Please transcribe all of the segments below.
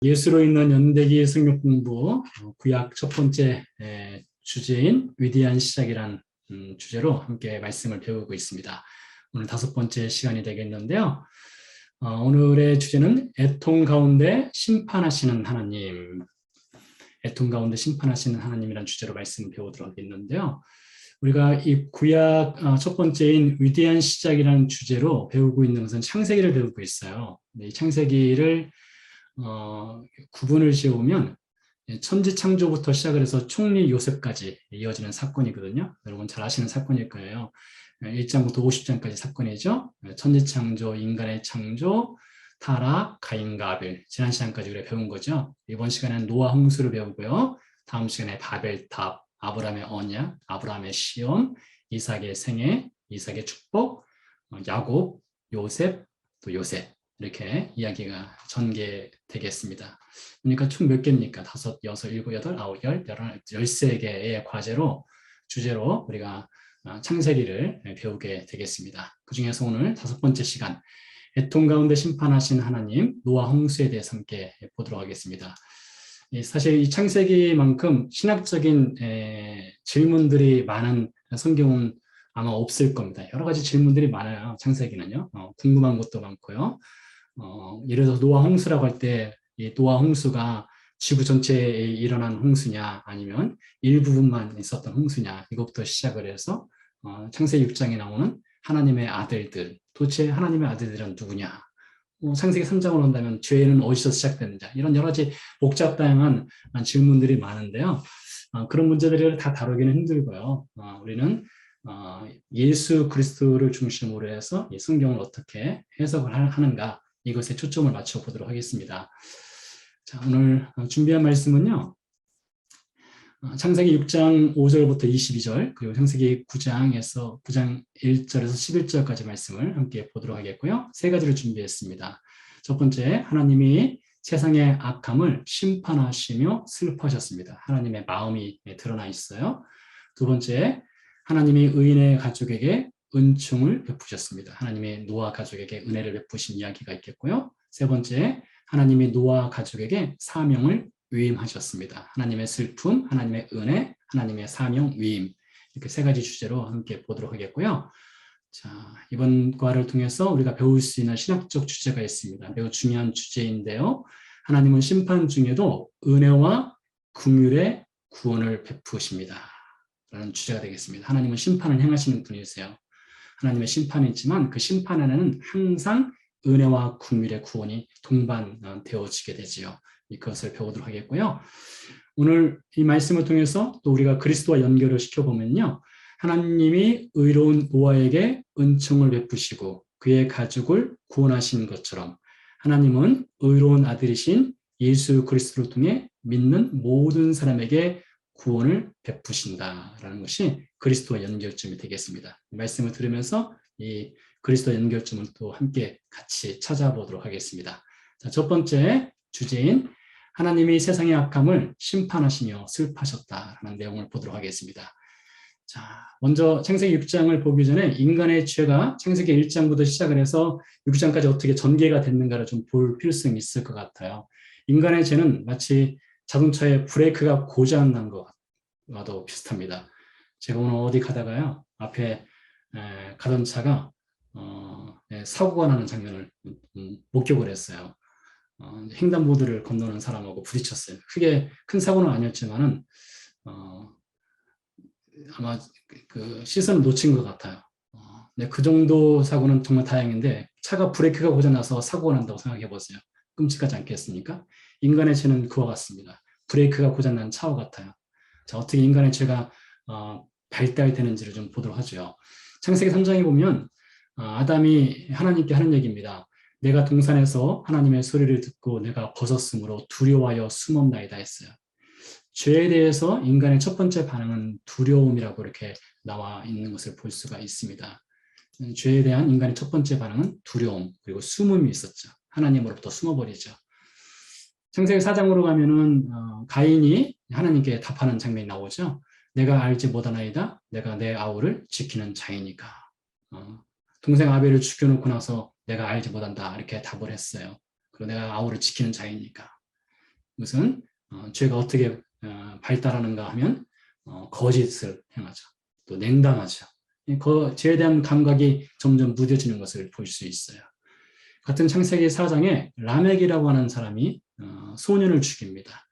예수로 있는 연대기 성경 공부 구약 첫 번째 주제인 위대한 시작이란 주제로 함께 말씀을 배우고 있습니다. 오늘 다섯 번째 시간이 되겠는데요. 오늘의 주제는 애통 가운데 심판하시는 하나님, 애통 가운데 심판하시는 하나님이라는 주제로 말씀을 배우도록 하겠는데요. 우리가 이 구약 첫 번째인 위대한 시작이라는 주제로 배우고 있는 것은 창세기를 배우고 있어요. 이 창세기를 구분을 지어보면 천지창조부터 시작을 해서 총리 요셉까지 이어지는 사건이거든요. 여러분 잘 아시는 사건일 거예요. 1장부터 50장까지 사건이죠. 천지창조, 인간의 창조, 타락, 가인과 아벨, 지난 시간까지 우리가 배운 거죠. 이번 시간에는 노아 홍수를 배우고요. 다음 시간에 바벨탑, 아브라함의 언약, 아브라함의 시험, 이삭의 생애, 이삭의 축복, 야곱, 요셉, 또 요셉, 이렇게 이야기가 전개되겠습니다. 그러니까 총 몇 개입니까? 5, 6, 7, 8, 9, 10, 13개의 과제로 주제로 우리가 창세기를 배우게 되겠습니다. 그 중에서 오늘 다섯 번째 시간, 애통 가운데 심판하신 하나님, 노아 홍수에 대해서 함께 보도록 하겠습니다. 사실 이 창세기만큼 신학적인 질문들이 많은 성경은 아마 없을 겁니다. 여러 가지 질문들이 많아요. 창세기는요. 궁금한 것도 많고요. 예를 들어서 노아 홍수라고 할 때 이 노아 홍수가 지구 전체에 일어난 홍수냐 아니면 일부분만 있었던 홍수냐, 이것부터 시작을 해서 창세기 6장에 나오는 하나님의 아들들, 도대체 하나님의 아들들은 누구냐, 창세기 3장으로 온다면 죄는 어디서 시작되느냐, 이런 여러 가지 복잡다양한 질문들이 많은데요. 그런 문제들을 다 다루기는 힘들고요. 우리는 예수 그리스도를 중심으로 해서 이 성경을 어떻게 해석을 하는가, 이것에 초점을 맞춰보도록 하겠습니다. 자, 오늘 준비한 말씀은요, 창세기 6장 5절부터 22절, 그리고 창세기 9장 1절에서 11절까지 말씀을 함께 보도록 하겠고요. 세 가지를 준비했습니다. 첫 번째, 하나님이 세상의 악함을 심판하시며 슬퍼하셨습니다. 하나님의 마음이 드러나 있어요. 두 번째, 하나님이 의인의 가족에게 은총을 베푸셨습니다. 하나님의 노아 가족에게 은혜를 베푸신 이야기가 있겠고요. 세 번째, 하나님이 노아 가족에게 사명을 위임하셨습니다. 하나님의 슬픔, 하나님의 은혜, 하나님의 사명, 위임, 이렇게 세 가지 주제로 함께 보도록 하겠고요. 자, 이번 과를 통해서 우리가 배울 수 있는 신학적 주제가 있습니다. 매우 중요한 주제인데요. 하나님은 심판 중에도 은혜와 긍휼의 구원을 베푸십니다. 라는 주제가 되겠습니다. 하나님은 심판을 행하시는 분이세요. 하나님의 심판이 있지만 그 심판 안에는 항상 은혜와 긍휼의 구원이 동반되어지게 되지요. 이것을 배우도록 하겠고요. 오늘 이 말씀을 통해서 또 우리가 그리스도와 연결을 시켜보면요, 하나님이 의로운 노아에게 은총을 베푸시고 그의 가족을 구원하신 것처럼 하나님은 의로운 아들이신 예수 그리스도를 통해 믿는 모든 사람에게 구원을 베푸신다라는 것이 그리스도와 연결점이 되겠습니다. 이 말씀을 들으면서 이 그리스도 연결점을 또 함께 같이 찾아보도록 하겠습니다. 자, 첫 번째 주제인 하나님이 세상의 악함을 심판하시며 슬퍼하셨다라는 내용을 보도록 하겠습니다. 자, 먼저 창세기 6장을 보기 전에 인간의 죄가 창세기 1장부터 시작을 해서 6장까지 어떻게 전개가 됐는가를 좀 볼 필요성이 있을 것 같아요. 인간의 죄는 마치 자동차의 브레이크가 고장 난 것과도 비슷합니다. 제가 오늘 어디 가다가요, 앞에 가던 차가 사고가 나는 장면을 목격을 했어요. 횡단보도를 건너는 사람하고 부딪혔어요. 크게 큰 사고는 아니었지만은 아마 그 시선을 놓친 것 같아요. 네, 그 정도 사고는 정말 다행인데 차가 브레이크가 고장나서 사고가 난다고 생각해 보세요. 끔찍하지 않겠습니까? 인간의 죄는 그와 같습니다. 브레이크가 고장난 차와 같아요. 자, 어떻게 인간의 죄가 발달되는지를 좀 보도록 하죠. 창세기 3장에 보면 아담이 하나님께 하는 얘기입니다. 내가 동산에서 하나님의 소리를 듣고 내가 벗었으므로 두려워하여 숨었나이다 했어요. 죄에 대해서 인간의 첫 번째 반응은 두려움이라고 이렇게 나와 있는 것을 볼 수가 있습니다. 죄에 대한 인간의 첫 번째 반응은 두려움, 그리고 숨음이 있었죠. 하나님으로부터 숨어버리죠. 창세기 4장으로 가면은 가인이 하나님께 답하는 장면이 나오죠. 내가 알지 못하나이다. 내가 내 아우를 지키는 자이니까. 동생 아벨을 죽여놓고 나서 내가 알지 못한다, 이렇게 답을 했어요. 그리고 내가 아우를 지키는 자이니까. 그것은 죄가 어떻게 발달하는가 하면 거짓을 행하죠. 또 냉담하죠. 죄에 대한 감각이 점점 무뎌지는 것을 볼 수 있어요. 같은 창세기 4장에 라멕이라고 하는 사람이 소년을 죽입니다.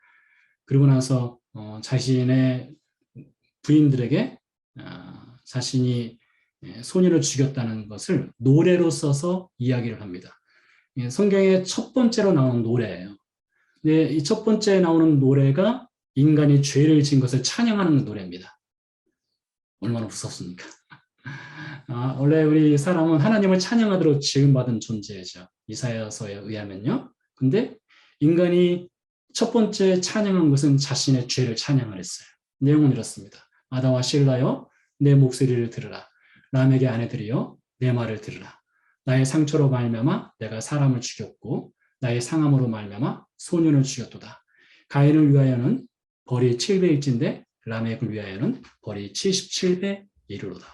그리고 나서 자신의 부인들에게 자신이 소년을 죽였다는 것을 노래로 써서 이야기를 합니다. 성경의 첫 번째로 나오는 노래예요. 근데 이 첫 번째 나오는 노래가 인간이 죄를 지은 것을 찬양하는 노래입니다. 얼마나 무섭습니까? 원래 우리 사람은 하나님을 찬양하도록 지음받은 존재죠. 이사야서에 의하면요. 근데 인간이 첫 번째 찬양한 것은 자신의 죄를 찬양을 했어요. 내용은 이렇습니다. 아다와 실라여 내 목소리를 들으라. 라멕의 아내들이여 내 말을 들으라. 나의 상처로 말미암아 내가 사람을 죽였고 나의 상함으로 말미암아 소년을 죽였도다. 가인을 위하여는 벌이 700일진데 라멕을 위하여는 벌이 77배 이르로다.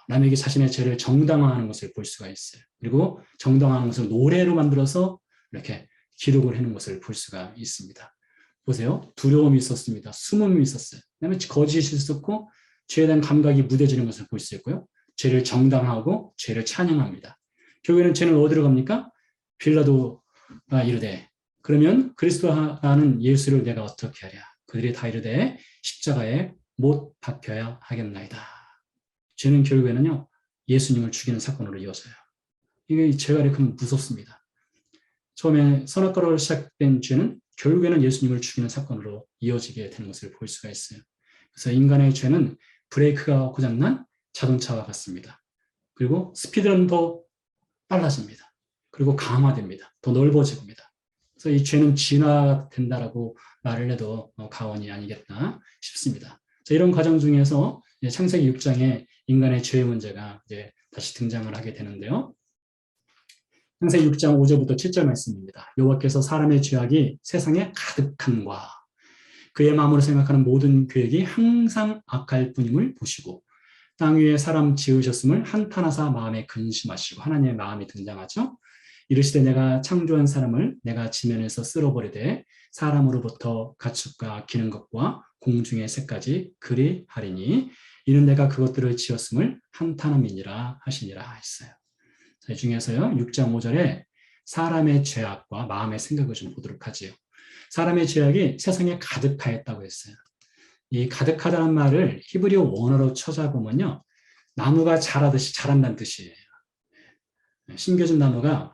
라멕이 자신의 죄를 정당화하는 것을 볼 수가 있어요. 그리고 정당화하는 것을 노래로 만들어서 이렇게 기록을 해놓은 것을 볼 수가 있습니다. 보세요. 두려움이 있었습니다. 숨음이 있었어요. 그다음에 거짓이 있었고 죄에 대한 감각이 무뎌지는 것을 볼 수 있고요. 죄를 정당하고 죄를 찬양합니다. 결국에는 죄는 어디로 갑니까? 빌라도가 이르되 그러면 그리스도라는 예수를 내가 어떻게 하랴? 그들이 다 이르되 십자가에 못 박혀야 하겠나이다. 죄는 결국에는요. 예수님을 죽이는 사건으로 이어져요. 이게 죄가 이렇게 무섭습니다. 처음에 선악과로 시작된 죄는 결국에는 예수님을 죽이는 사건으로 이어지게 되는 것을 볼 수가 있어요. 그래서 인간의 죄는 브레이크가 고장난 자동차와 같습니다. 그리고 스피드는 더 빨라집니다. 그리고 강화됩니다. 더 넓어집니다. 그래서 이 죄는 진화된다라고 말을 해도 과언이 아니겠다 싶습니다. 이런 과정 중에서 창세기 6장에 인간의 죄의 문제가 이제 다시 등장을 하게 되는데요. 창세기 6장 5절부터 7절 말씀입니다. 여호와께서 사람의 죄악이 세상에 가득함과 그의 마음으로 생각하는 모든 계획이 항상 악할 뿐임을 보시고 땅 위에 사람 지으셨음을 한탄하사 마음에 근심하시고 하나님의 마음이 등장하죠. 이르시되 내가 창조한 사람을 내가 지면에서 쓸어버리되 사람으로부터 가축과 기는 것과 공중의 새까지 그리 하리니 이는 내가 그것들을 지었음을 한탄함이니라 하시니라 했어요. 이 중에서요 6장 5절에 사람의 죄악과 마음의 생각을 좀 보도록 하지요. 사람의 죄악이 세상에 가득하였다고 했어요. 이 가득하다는 말을 히브리어 원어로 찾아보면요 나무가 자라듯이 자란다는 뜻이에요. 심겨진 나무가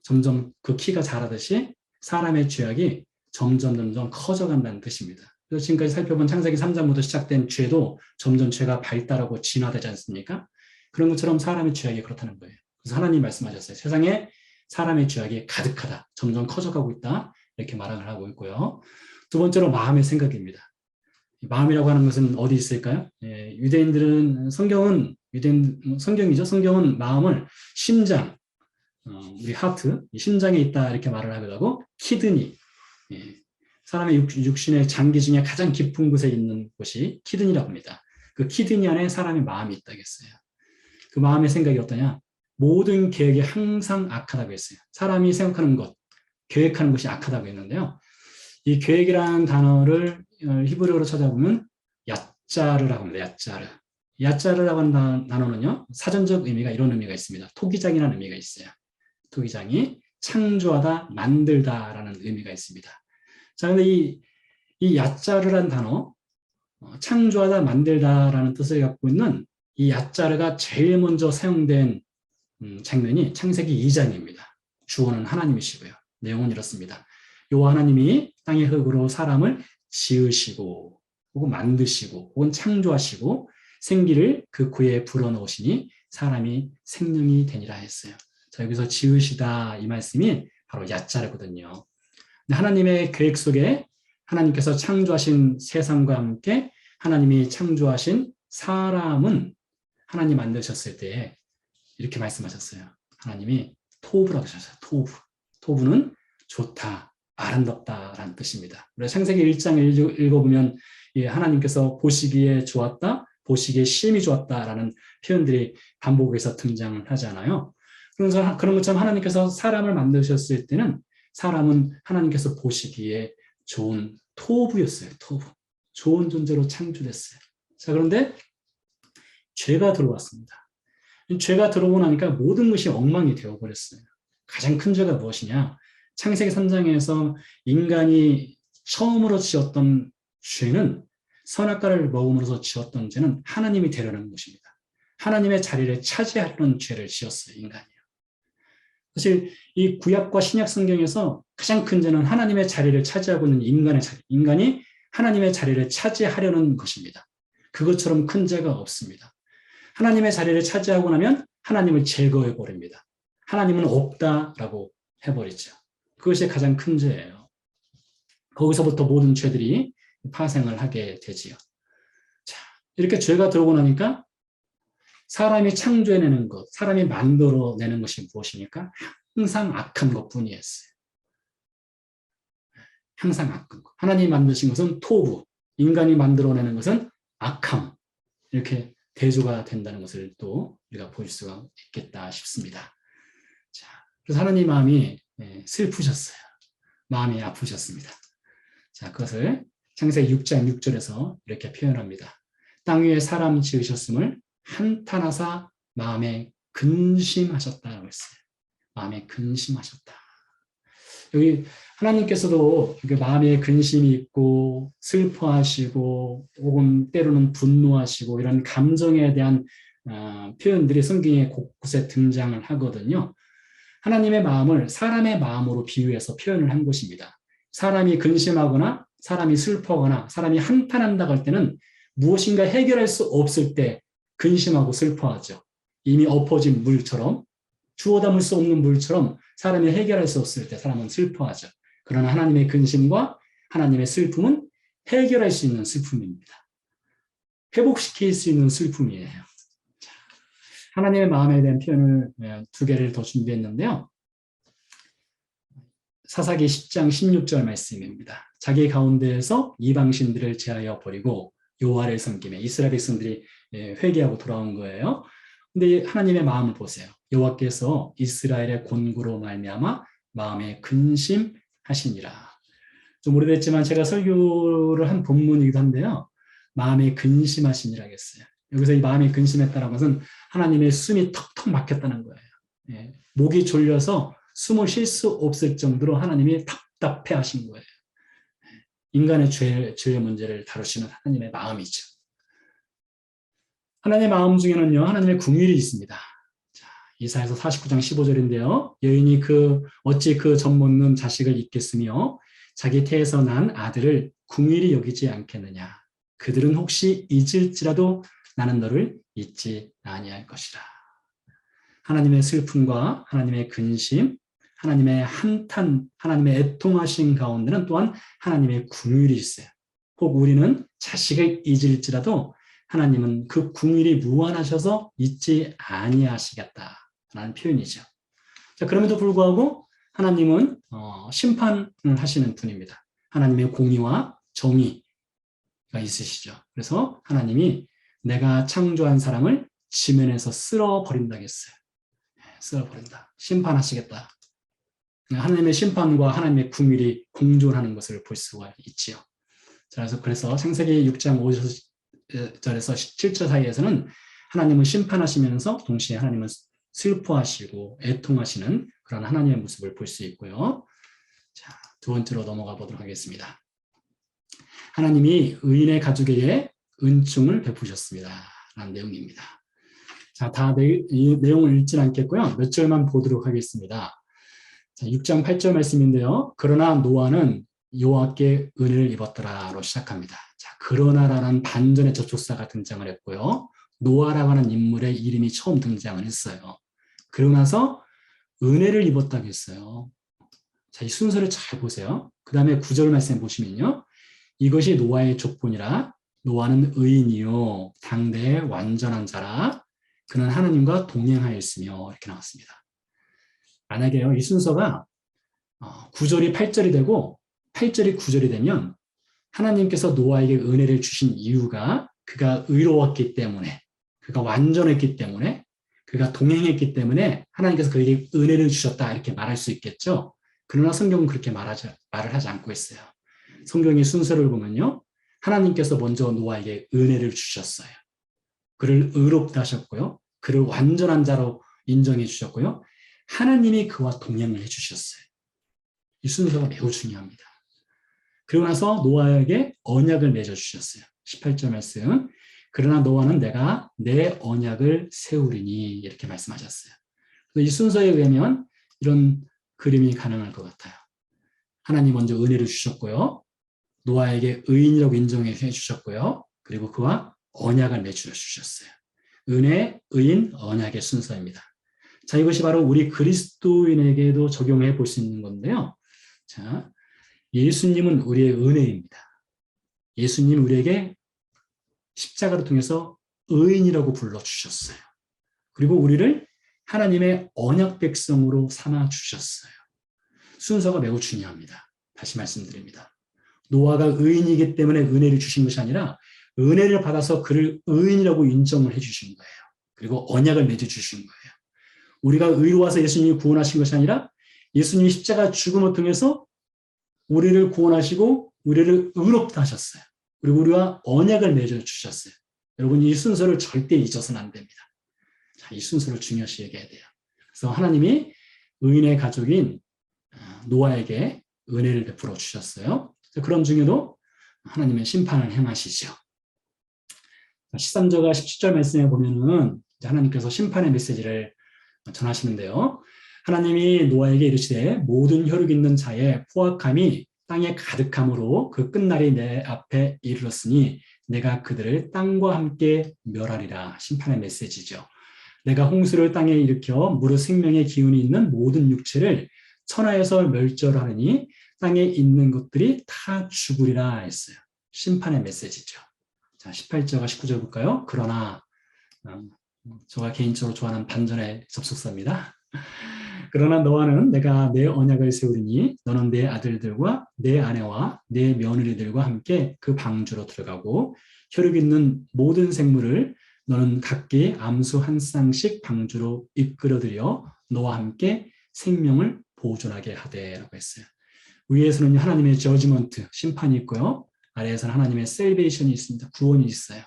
점점 그 키가 자라듯이 사람의 죄악이 점점 커져간다는 뜻입니다. 그래서 지금까지 살펴본 창세기 3장부터 시작된 죄도 점점 죄가 발달하고 진화되지 않습니까? 그런 것처럼 사람의 죄악이 그렇다는 거예요. 그래서 하나님이 말씀하셨어요. 세상에 사람의 죄악이 가득하다. 점점 커져가고 있다. 이렇게 말을 하고 있고요. 두 번째로 마음의 생각입니다. 마음이라고 하는 것은 어디 있을까요? 유대인들은 성경이죠. 성경은 마음을 심장, 우리 하트, 심장에 있다 이렇게 말을 하기도 하고 키드니, 사람의 육신의 장기 중에 가장 깊은 곳에 있는 곳이 키드니라고 합니다. 그 키드니 안에 사람의 마음이 있다겠어요. 그 마음의 생각이 어떠냐? 모든 계획이 항상 악하다고 했어요. 사람이 생각하는 것, 계획하는 것이 악하다고 했는데요. 이 계획이라는 단어를 히브리어로 찾아보면 야짜르라고 합니다. 야짜르. 야짜르라고 하는 단어는요. 사전적 의미가 이런 의미가 있습니다. 토기장이라는 의미가 있어요. 토기장이 창조하다, 만들다라는 의미가 있습니다. 자, 근데 이 야짜르라는 단어, 창조하다, 만들다라는 뜻을 갖고 있는 이 야짜르가 제일 먼저 사용된 장면이 창세기 2장입니다. 주어는 하나님이시고요. 내용은 이렇습니다. 여호와 하나님이 땅의 흙으로 사람을 지으시고 혹은 만드시고 혹은 창조하시고 생기를 그 구에 불어넣으시니 사람이 생명이 되니라 했어요. 자, 여기서 지으시다 이 말씀이 바로 야짜르거든요. 하나님의 계획 속에 하나님께서 창조하신 세상과 함께 하나님이 창조하신 사람은 하나님 만드셨을 때 이렇게 말씀하셨어요. 하나님이 토부라고 하셨어요. 토부는 좋다, 아름답다라는 뜻입니다. 그래서 창세기 1장 읽어보면 하나님께서 보시기에 좋았다, 보시기에 심히 좋았다라는 표현들이 반복해서 등장을 하잖아요. 그래서 그런 것처럼 하나님께서 사람을 만드셨을 때는 사람은 하나님께서 보시기에 좋은 토부였어요. 토부. 좋은 존재로 창조됐어요. 자, 그런데 죄가 들어왔습니다. 죄가 들어오고 나니까 모든 것이 엉망이 되어버렸어요. 가장 큰 죄가 무엇이냐? 창세기 3장에서 인간이 처음으로 지었던 죄는 선악과를 먹음으로써 지었던 죄는 하나님이 되려는 것입니다. 하나님의 자리를 차지하려는 죄를 지었어요, 인간이요. 사실 이 구약과 신약 성경에서 가장 큰 죄는 하나님의 자리를 차지하고 있는 인간의 자리, 인간이 하나님의 자리를 차지하려는 것입니다. 그것처럼 큰 죄가 없습니다. 하나님의 자리를 차지하고 나면 하나님을 제거해 버립니다. 하나님은 없다라고 해버리죠. 그것이 가장 큰 죄예요. 거기서부터 모든 죄들이 파생을 하게 되지요. 자, 이렇게 죄가 들어오고 나니까 사람이 창조해내는 것, 사람이 만들어내는 것이 무엇입니까? 항상 악한 것뿐이었어요. 항상 악한 것. 하나님이 만드신 것은 토부, 인간이 만들어내는 것은 악함. 이렇게 대조가 된다는 것을 또 우리가 볼 수가 있겠다 싶습니다. 자, 그래서 하나님 마음이 슬프셨어요. 마음이 아프셨습니다. 자, 그것을 창세기 6장 6절에서 이렇게 표현합니다. 땅 위에 사람 지으셨음을 한탄하사 마음에 근심하셨다고 했어요. 마음에 근심하셨다. 여기 하나님께서도 마음에 근심이 있고 슬퍼하시고 혹은 때로는 분노하시고 이런 감정에 대한 표현들이 성경에 곳곳에 등장을 하거든요. 하나님의 마음을 사람의 마음으로 비유해서 표현을 한 것입니다. 사람이 근심하거나 사람이 슬퍼하거나 사람이 한탄한다고 할 때는 무엇인가 해결할 수 없을 때 근심하고 슬퍼하죠. 이미 엎어진 물처럼 주워 담을 수 없는 물처럼 사람이 해결할 수 없을 때 사람은 슬퍼하죠. 그러나 하나님의 근심과 하나님의 슬픔은 해결할 수 있는 슬픔입니다. 회복시킬 수 있는 슬픔이에요. 하나님의 마음에 대한 표현을 두 개를 더 준비했는데요. 사사기 10장 16절 말씀입니다. 자기 가운데에서 이방신들을 제하여 버리고 여호와를 섬기며 이스라엘 백성들이 회개하고 돌아온 거예요. 근데 하나님의 마음을 보세요. 여호와께서 이스라엘의 곤고로 말미암아 마음에 근심하시니라. 좀 오래됐지만 제가 설교를 한 본문이기도 한데요. 마음에 근심하시니라 했어요. 여기서 이 마음에 근심했다는 것은 하나님의 숨이 턱턱 막혔다는 거예요. 목이 졸려서 숨을 쉴 수 없을 정도로 하나님이 답답해 하신 거예요. 인간의 죄의 문제를 다루시는 하나님의 마음이죠. 하나님의 마음 중에는요, 하나님의 궁율이 있습니다. 자, 이사야서 49장 15절인데요. 여인이 어찌 그 젖 먹는 자식을 잊겠으며 자기 태에서 난 아들을 궁율이 여기지 않겠느냐. 그들은 혹시 잊을지라도 나는 너를 잊지 아니할 것이라. 하나님의 슬픔과 하나님의 근심, 하나님의 한탄, 하나님의 애통하신 가운데는 또한 하나님의 궁율이 있어요. 혹 우리는 자식을 잊을지라도 하나님은 그 궁율이 무한하셔서 잊지 아니하시겠다라는 표현이죠. 자, 그럼에도 불구하고 하나님은 심판을 하시는 분입니다. 하나님의 공의와 정의가 있으시죠. 그래서 하나님이 내가 창조한 사람을 지면에서 쓸어버린다 했어요. 쓸어버린다. 심판하시겠다. 하나님의 심판과 하나님의 궁율이 공존하는 것을 볼 수가 있지요. 그래서 창세기 6장 5절에서 7절 사이에서는 하나님은 심판하시면서 동시에 하나님은 슬퍼하시고 애통하시는 그런 하나님의 모습을 볼 수 있고요. 자, 두 번째로 넘어가 보도록 하겠습니다. 하나님이 의인의 가족에게 은총을 베푸셨습니다. 라는 내용입니다. 자, 이 내용을 읽지는 않겠고요. 몇 절만 보도록 하겠습니다. 자, 6장 8절 말씀인데요. 그러나 노아는 여호와께 은혜를 입었더라로 시작합니다. 자, 그러나라는 반전의 접속사가 등장을 했고요. 노아라고 하는 인물의 이름이 처음 등장을 했어요. 그러고 나서 은혜를 입었다고 했어요. 자, 이 순서를 잘 보세요. 그 다음에 9절 말씀 보시면요. 이것이 노아의 족본이라 노아는 의인이요 당대의 완전한 자라 그는 하나님과 동행하였으며 이렇게 나왔습니다. 만약에요, 이 순서가 9절이 8절이 되고 8절이 9절이 되면 하나님께서 노아에게 은혜를 주신 이유가 그가 의로웠기 때문에, 그가 완전했기 때문에, 그가 동행했기 때문에 하나님께서 그에게 은혜를 주셨다 이렇게 말할 수 있겠죠. 그러나 성경은 그렇게 말을 하지 않고 있어요. 성경의 순서를 보면요. 하나님께서 먼저 노아에게 은혜를 주셨어요. 그를 의롭다 하셨고요. 그를 완전한 자로 인정해 주셨고요. 하나님이 그와 동행을 해 주셨어요. 이 순서가 매우 중요합니다. 그러고 나서 노아에게 언약을 맺어 주셨어요. 18절 말씀. 그러나 노아는 내가 내 언약을 세우리니 이렇게 말씀하셨어요. 이 순서에 의하면 이런 그림이 가능할 것 같아요. 하나님 먼저 은혜를 주셨고요. 노아에게 의인이라고 인정해 주셨고요. 그리고 그와 언약을 맺어 주셨어요. 은혜, 의인, 언약의 순서입니다. 자, 이것이 바로 우리 그리스도인에게도 적용해 볼 수 있는 건데요. 자, 예수님은 우리의 은혜입니다. 예수님 우리에게 십자가를 통해서 의인이라고 불러주셨어요. 그리고 우리를 하나님의 언약 백성으로 삼아 주셨어요. 순서가 매우 중요합니다. 다시 말씀드립니다. 노아가 의인이기 때문에 은혜를 주신 것이 아니라 은혜를 받아서 그를 의인이라고 인정을 해주신 거예요. 그리고 언약을 맺어주신 거예요. 우리가 의로워서 예수님이 구원하신 것이 아니라 예수님이 십자가 죽음을 통해서 우리를 구원하시고 우리를 의롭다 하셨어요. 그리고 우리와 언약을 맺어주셨어요. 여러분 이 순서를 절대 잊어서는 안 됩니다. 자, 이 순서를 중요시 여겨야 돼요. 그래서 하나님이 의인의 가족인 노아에게 은혜를 베풀어 주셨어요. 그런 중에도 하나님의 심판을 행하시죠. 13절과 17절 말씀에 보면은 하나님께서 심판의 메시지를 전하시는데요. 하나님이 노아에게 이르시되 모든 혈육 있는 자의 포악함이 땅에 가득함으로 그 끝날이 내 앞에 이르렀으니 내가 그들을 땅과 함께 멸하리라. 심판의 메시지죠. 내가 홍수를 땅에 일으켜 무릇 생명의 기운이 있는 모든 육체를 천하에서 멸절하느니 땅에 있는 것들이 다 죽으리라 했어요. 심판의 메시지죠. 자, 18절과 19절 볼까요? 그러나 제가 개인적으로 좋아하는 반전의 접속사입니다. 그러나 너와는 내가 내 언약을 세우리니 너는 내 아들들과 내 아내와 내 며느리들과 함께 그 방주로 들어가고 혈육 있는 모든 생물을 너는 각기 암수 한 쌍씩 방주로 이끌어들여 너와 함께 생명을 보존하게 하되라고 했어요. 위에서는 하나님의 저지먼트, 심판이 있고요. 아래에서는 하나님의 셀베이션이 있습니다. 구원이 있어요.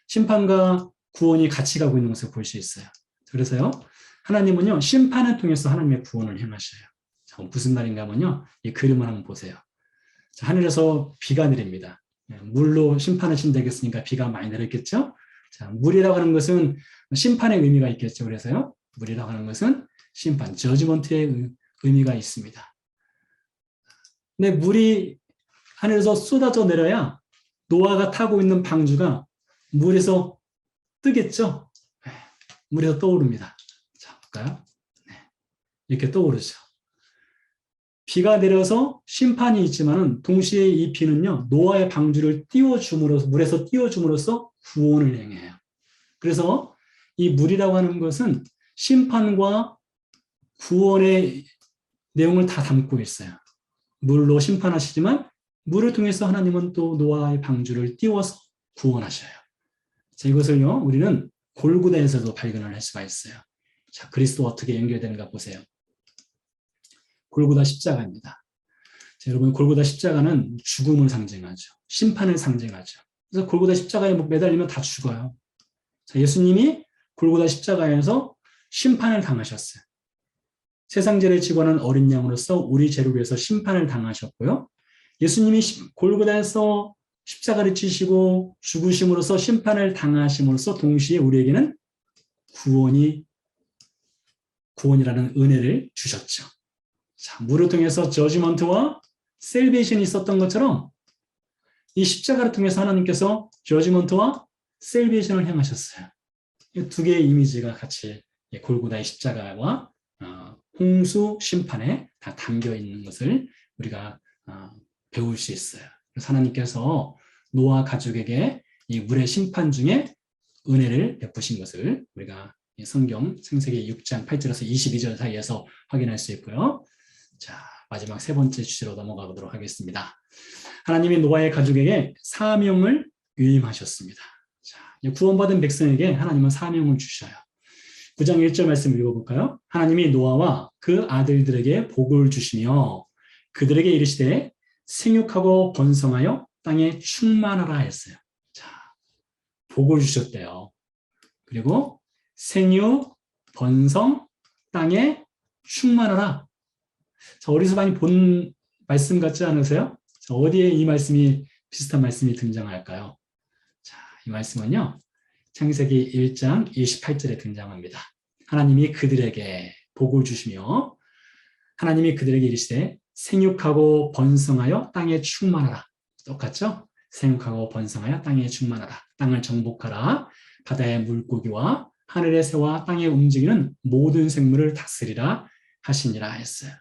심판과 구원이 같이 가고 있는 것을 볼 수 있어요. 그래서요. 하나님은요. 심판을 통해서 하나님의 구원을 행하셔요. 자, 무슨 말인가 하면요. 이 그림을 한번 보세요. 자, 하늘에서 비가 내립니다. 물로 심판을 신다겠으니까 비가 많이 내렸겠죠? 자, 물이라고 하는 것은 심판의 의미가 있겠죠. 그래서요. 물이라고 하는 것은 심판, 저지먼트의 의미가 있습니다. 근데 물이 하늘에서 쏟아져 내려야 노아가 타고 있는 방주가 물에서 뜨겠죠? 물에서 떠오릅니다. 자, 볼까요? 네. 이렇게 떠오르죠. 비가 내려서 심판이 있지만은 동시에 이 비는요, 노아의 방주를 띄워줌으로써, 물에서 띄워줌으로써 구원을 행해요. 그래서 이 물이라고 하는 것은 심판과 구원의 내용을 다 담고 있어요. 물로 심판하시지만 물을 통해서 하나님은 또 노아의 방주를 띄워서 구원하셔요. 자, 이것을요, 우리는 골고다에서도 발견을 할 수가 있어요. 자, 그리스도와 어떻게 연결되는가 보세요. 골고다 십자가입니다. 자, 여러분, 골고다 십자가는 죽음을 상징하죠. 심판을 상징하죠. 그래서 골고다 십자가에 매달리면 다 죽어요. 자, 예수님이 골고다 십자가에서 심판을 당하셨어요. 세상 죄를 지고 하는 어린 양으로서 우리 죄를 위해서 심판을 당하셨고요. 예수님이 골고다에서 십자가를 지시고 죽으심으로써 심판을 당하심으로써 동시에 우리에게는 구원이라는 은혜를 주셨죠. 자, 물을 통해서 저지먼트와 셀베이션이 있었던 것처럼 이 십자가를 통해서 하나님께서 저지먼트와 셀베이션을 행하셨어요. 이 두 개의 이미지가 같이 골고다의 십자가와 홍수 심판에 다 담겨 있는 것을 우리가 배울 수 있어요. 그래서 하나님께서 노아 가족에게 이 물의 심판 중에 은혜를 베푸신 것을 우리가 성경 창세기 6장 8절에서 22절 사이에서 확인할 수 있고요. 자, 마지막 세 번째 주제로 넘어가 보도록 하겠습니다. 하나님이 노아의 가족에게 사명을 위임하셨습니다. 자, 구원받은 백성에게 하나님은 사명을 주셔요. 9장 1절 말씀 읽어볼까요? 하나님이 노아와 그 아들들에게 복을 주시며 그들에게 이르시되 생육하고 번성하여 땅에 충만하라 했어요. 자, 복을 주셨대요. 그리고 생육, 번성, 땅에 충만하라. 자, 어디서 많이 본 말씀 같지 않으세요? 자, 어디에 이 말씀이 비슷한 말씀이 등장할까요? 자, 이 말씀은요. 창세기 1장 28절에 등장합니다. 하나님이 그들에게 복을 주시며 하나님이 그들에게 이르시되 생육하고 번성하여 땅에 충만하라. 똑같죠? 생육하고 번성하여 땅에 충만하라. 땅을 정복하라. 바다의 물고기와 하늘의 새와 땅에 움직이는 모든 생물을 다스리라 하시니라 했어요.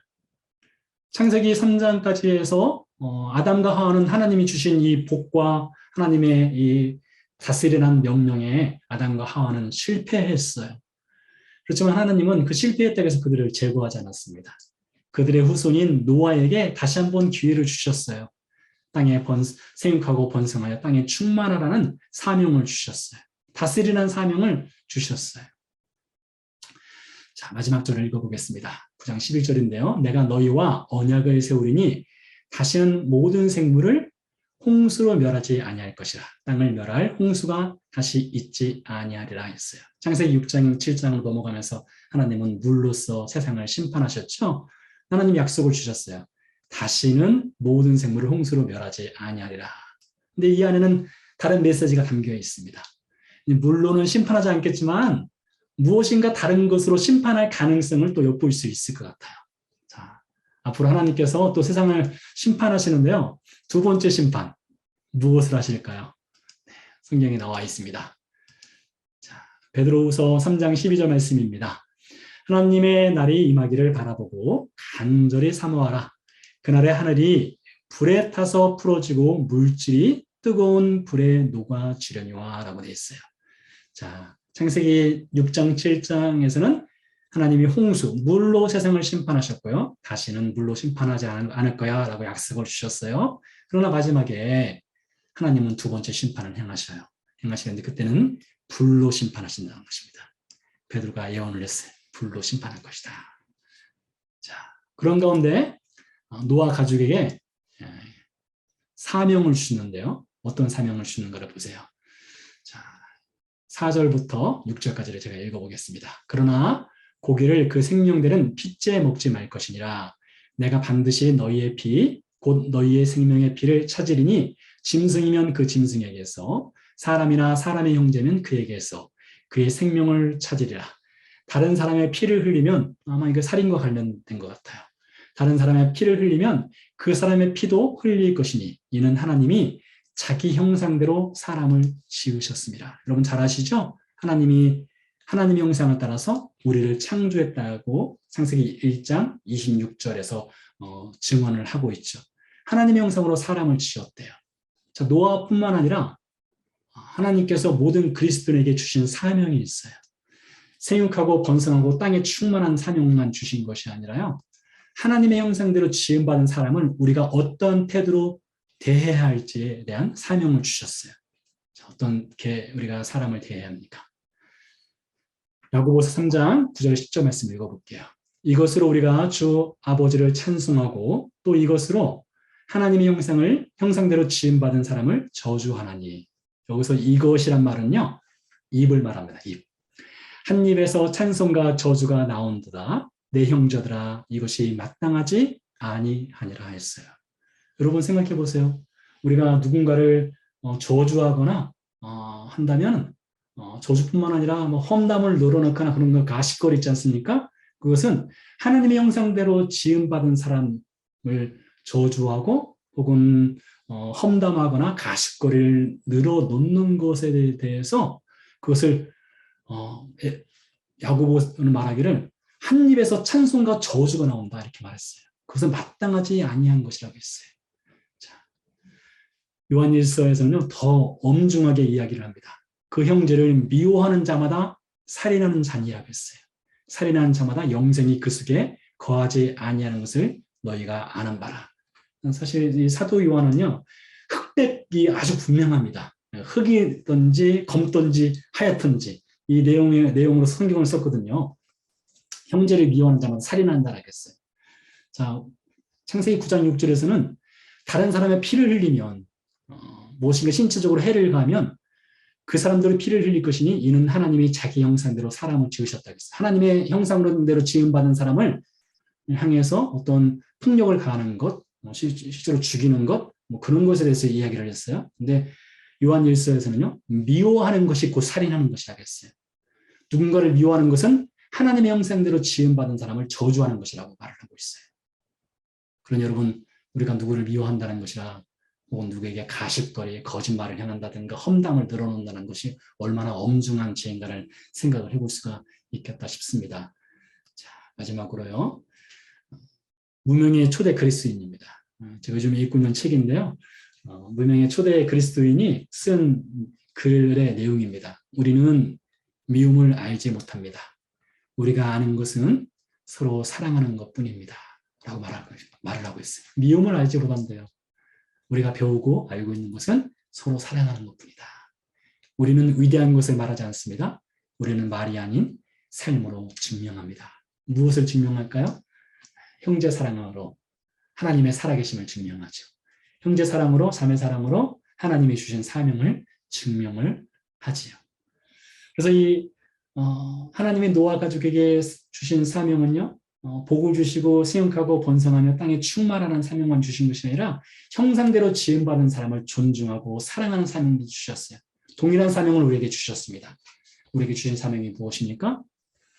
창세기 3장까지 해서 아담과 하와는 하나님이 주신 이 복과 하나님의 이 다스리라는 명령에 아담과 하와는 실패했어요. 그렇지만 하나님은 그 실패했다고 해서 그들을 제거하지 않았습니다. 그들의 후손인 노아에게 다시 한번 기회를 주셨어요. 땅에 생육하고 번성하여 땅에 충만하라는 사명을 주셨어요. 다스리라는 사명을 주셨어요. 자, 마지막 절을 읽어보겠습니다. 9장 11절인데요. 내가 너희와 언약을 세우리니 다시는 모든 생물을 홍수로 멸하지 아니할 것이라. 땅을 멸할 홍수가 다시 있지 아니하리라 했어요. 창세기 6장, 7장으로 넘어가면서 하나님은 물로써 세상을 심판하셨죠. 하나님 약속을 주셨어요. 다시는 모든 생물을 홍수로 멸하지 아니하리라. 근데 이 안에는 다른 메시지가 담겨 있습니다. 물로는 심판하지 않겠지만 무엇인가 다른 것으로 심판할 가능성을 또 엿볼 수 있을 것 같아요. 자, 앞으로 하나님께서 또 세상을 심판하시는데요. 두 번째 심판, 무엇을 하실까요? 네, 성경에 나와 있습니다. 자, 베드로후서 3장 12절 말씀입니다. 하나님의 날이 임하기를 바라보고 간절히 사모하라. 그날에 하늘이 불에 타서 풀어지고 물질이 뜨거운 불에 녹아지려니와 라고 되어 있어요. 자, 창세기 6장, 7장에서는 하나님이 홍수, 물로 세상을 심판하셨고요. 다시는 물로 심판하지 않을 거야 라고 약속을 주셨어요. 그러나 마지막에 하나님은 두 번째 심판을 행하시는데 그때는 불로 심판하신다는 것입니다. 베드로가 예언을 했어요. 불로 심판할 것이다. 자, 그런 가운데 노아 가족에게 사명을 주시는데요. 어떤 사명을 주는가를 보세요. 자, 4절부터 6절까지를 제가 읽어보겠습니다. 그러나 고기를 그 생명들은 핏째 먹지 말 것이니라. 내가 반드시 너희의 피, 곧 너희의 생명의 피를 찾으리니 짐승이면 그 짐승에게서 사람이나 사람의 형제면 그에게서 그의 생명을 찾으리라. 다른 사람의 피를 흘리면 아마 이거 살인과 관련된 것 같아요. 다른 사람의 피를 흘리면 그 사람의 피도 흘릴 것이니 이는 하나님이 자기 형상대로 사람을 지으셨습니다. 여러분 잘 아시죠? 하나님의 형상을 따라서 우리를 창조했다고 창세기 1장 26절에서 증언을 하고 있죠. 하나님의 형상으로 사람을 지었대요. 자, 노아뿐만 아니라 하나님께서 모든 그리스도인에게 주신 사명이 있어요. 생육하고 번성하고 땅에 충만한 사명만 주신 것이 아니라요. 하나님의 형상대로 지음받은 사람은 우리가 어떤 태도로 대해야 할지에 대한 사명을 주셨어요. 자, 어떻게 우리가 사람을 대해야 합니까? 야고보서 3장 9절 10절 말씀 읽어볼게요. 이것으로 우리가 주 아버지를 찬송하고 또 이것으로 하나님의 형상대로 지음받은 사람을 저주하나니. 여기서 이것이란 말은요. 입을 말합니다. 입. 한 입에서 찬송과 저주가 나온도다. 내 형제들아 이것이 마땅하지 아니하니라 했어요. 여러분 생각해 보세요. 우리가 누군가를 저주하거나 한다면 저주뿐만 아니라 뭐 험담을 늘어놓거나 그런 거 가십거리 있지 않습니까? 그것은 하나님의 형상대로 지음받은 사람을 저주하고 혹은 험담하거나 가십거리를 늘어놓는 것에 대해서 그것을 야고보는 말하기를 한 입에서 찬송과 저주가 나온다 이렇게 말했어요. 그것은 마땅하지 아니한 것이라고 했어요. 자, 요한일서에서는 더 엄중하게 이야기를 합니다. 그 형제를 미워하는 자마다 살인하는 자니라고 했어요. 살인하는 자마다 영생이 그 속에 거하지 아니하는 것을 너희가 아는 바라. 사실 이 사도 요한은요. 흑백이 아주 분명합니다. 흑이든지 검든지 하얗든지 이 내용으로 성경을 썼거든요. 형제를 미워하는 자마다 살인한다라고 했어요. 자, 창세기 9장 6절에서는 다른 사람의 피를 흘리면 무엇인가 신체적으로 해를 가하면 그 사람들의 피를 흘릴 것이니 이는 하나님이 자기 형상대로 사람을 지으셨다고 했어요. 하나님의 형상대로 지음받은 사람을 향해서 어떤 폭력을 가하는 것, 실제로 죽이는 것, 뭐 그런 것에 대해서 이야기를 했어요. 근데 요한 1서에서는요, 미워하는 것이 곧 살인하는 것이라고 했어요. 누군가를 미워하는 것은 하나님의 형상대로 지음받은 사람을 저주하는 것이라고 말을 하고 있어요. 그러니 여러분, 우리가 누구를 미워한다는 것이라 혹은 누구에게 가십거리, 거짓말을 행한다든가 험담을 늘어놓는다는 것이 얼마나 엄중한 죄인가를 생각을 해볼 수가 있겠다 싶습니다. 자, 마지막으로요. 무명의 초대 그리스도인입니다. 제가 요즘 읽고 있는 책인데요. 무명의 초대 그리스도인이 쓴 글의 내용입니다. 우리는 미움을 알지 못합니다. 우리가 아는 것은 서로 사랑하는 것뿐입니다. 라고 말을 하고 있어요. 미움을 알지 못한대요. 우리가 배우고 알고 있는 것은 서로 사랑하는 것뿐이다. 우리는 위대한 것을 말하지 않습니다. 우리는 말이 아닌 삶으로 증명합니다. 무엇을 증명할까요? 형제 사랑으로 하나님의 살아계심을 증명하죠. 형제 사랑으로, 자매 사랑으로 하나님이 주신 사명을 증명을 하지요. 그래서 이 하나님이 노아 가족에게 주신 사명은요, 복을 주시고 생육하고 번성하며 땅에 충만하는 사명만 주신 것이 아니라 형상대로 지음받은 사람을 존중하고 사랑하는 사명도 주셨어요. 동일한 사명을 우리에게 주셨습니다. 우리에게 주신 사명이 무엇입니까?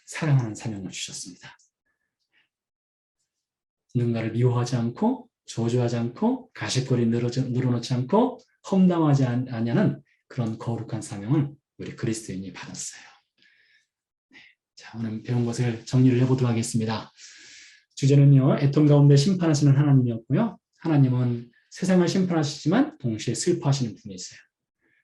사랑하는 사명을 주셨습니다. 누군가를 미워하지 않고 저주하지 않고 가십거리 늘어놓지 않고 험담하지 않냐는 그런 거룩한 사명을 우리 그리스도인이 받았어요. 자, 오늘 배운 것을 정리를 해보도록 하겠습니다. 주제는요, 애통 가운데 심판하시는 하나님이었고요. 하나님은 세상을 심판하시지만 동시에 슬퍼하시는 분이세요.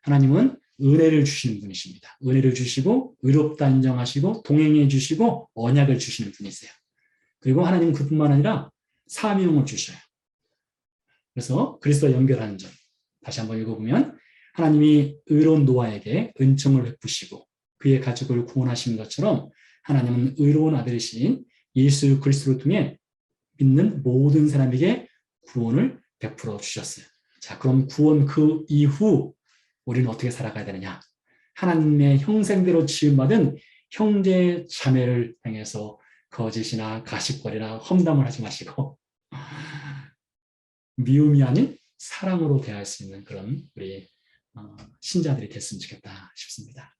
하나님은 은혜를 주시는 분이십니다. 은혜를 주시고 의롭다 인정하시고 동행해 주시고 언약을 주시는 분이세요. 그리고 하나님은 그뿐만 아니라 사명을 주셔요. 그래서 그리스도와 연결하는 점 다시 한번 읽어보면 하나님이 의로운 노아에게 은총을 베푸시고 그의 가족을 구원하신 것처럼 하나님은 의로운 아들이신 예수 그리스도를 통해 믿는 모든 사람에게 구원을 베풀어 주셨어요. 자, 그럼 구원 그 이후 우리는 어떻게 살아가야 되느냐? 하나님의 형상대로 지음받은 형제 자매를 향해서 거짓이나 가십거리나 험담을 하지 마시고 미움이 아닌 사랑으로 대할 수 있는 그런 우리 신자들이 됐으면 좋겠다 싶습니다.